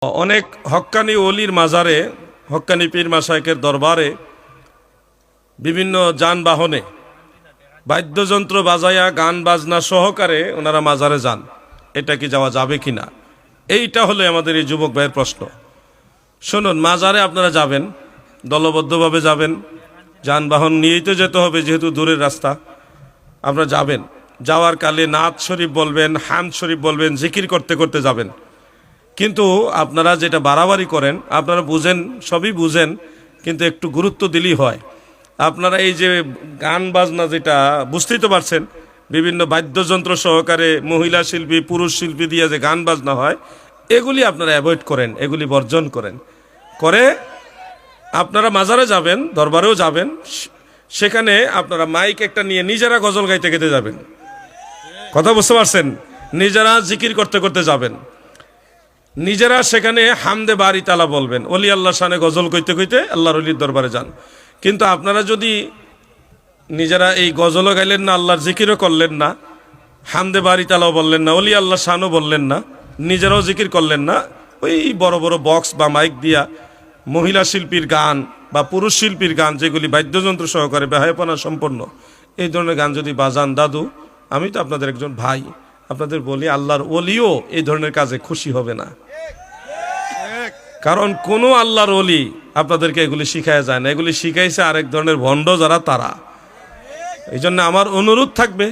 অনেক হক্কানি ওলির মাজারে, হক্কানি পীর মাশায়েখের দরবারে বিভিন্ন যানবাহনে বাদ্যযন্ত্র বাজায়া গান বাজনা সহকারে ওনারা মাজারে যান। এটা কি যাওয়া যাবে কি না, এইটা হলো আমাদের এই যুবক ভাইয়ের প্রশ্ন। শুনুন, মাজারে আপনারা যাবেন, দলবদ্ধভাবে যাবেন, যানবাহন নিয়েই তো যেতে হবে, যেহেতু দূরের রাস্তা। আপনারা যাবেন, যাওয়ার কালে নাত শরীফ বলবেন, হামদ শরীফ বলবেন, জিকির করতে করতে যাবেন। কিন্তু আপনারা যেটা বাড়াবাড়ি করেন, আপনারা বুঝেন, সবই বুঝেন, কিন্তু একটু গুরুত্ব দিলেই হয়। আপনারা এই যে গান বাজনা, যেটা বুঝতেই তো পারছেন, বিভিন্ন বাদ্যযন্ত্র সহকারে মহিলা শিল্পী পুরুষ শিল্পী দিয়ে যে গান বাজনা হয়, এগুলি আপনারা অ্যাভয়েড করেন, এগুলি বর্জন করেন। করে আপনারা মাজারে যাবেন, দরবারেও যাবেন, সেখানে আপনারা মাইক একটা নিয়ে নিজেরা গজল গাইতে গাইতে যাবেন। কথা বুঝতে পারছেন? নিজেরা জিকির করতে করতে যাবেন, নিজেরা সেখানে হামদে বাড়ি তালা বলবেন, অলি আল্লাহ শানে গজল কইতে কইতে আল্লাহর অলির দরবারে যান। কিন্তু আপনারা যদি নিজেরা এই গজলও গাইলেন না, আল্লাহর জিকিরও করলেন না, হামদে বাড়ি তালাও বললেন না, অলি আল্লাহ শানও বললেন না, নিজেরাও জিকির করলেন না, ওই বড় বড় বক্স বা মাইক দিয়া মহিলা শিল্পীর গান বা পুরুষ শিল্পীর গান, যেগুলি বাদ্যযন্ত্র সহকারে বেহায়াপনা সম্পন্ন, এই ধরনের গান যদি বাজান, দাদু, আমি তো আপনাদের একজন ভাই, আপনাদের বলি, আল্লাহর ওলিও এই ধরনের কাজে খুশি হবে না। কারণ কোনো আল্লাহর ওলি আপনাদেরকে এগুলি শিখায় যায় না, এগুলি শিখাইছে আরেক ধরনের ভণ্ড যারা, তারা। এই জন্য আমার অনুরোধ থাকবে,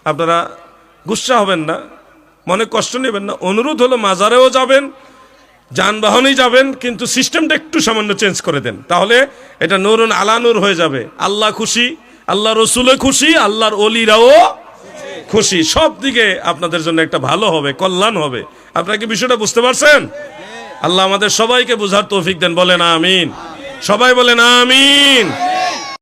আপনারা গুসা হবেন না, মনে কষ্ট নেবেন না। অনুরোধ হলো, মাজারেও যাবেন, যানবাহনেই যাবেন, কিন্তু সিস্টেমটা একটু সামান্য চেঞ্জ করে দেন, তাহলে এটা নূরুন আলা নূর হয়ে যাবে। আল্লাহ খুশি, আল্লাহ রসুলও খুশি, আল্লাহর ওলিরাও খুশি, সব দিকে আপনাদের জন্য একটা ভালো হবে, কল্যাণ হবে। আপনারা কি বিষয়টা বুঝতে পারছেন? আল্লাহ আমাদের সবাইকে বুঝার তৌফিক দেন, বলেন আমিন। সবাই বলেন আমিন।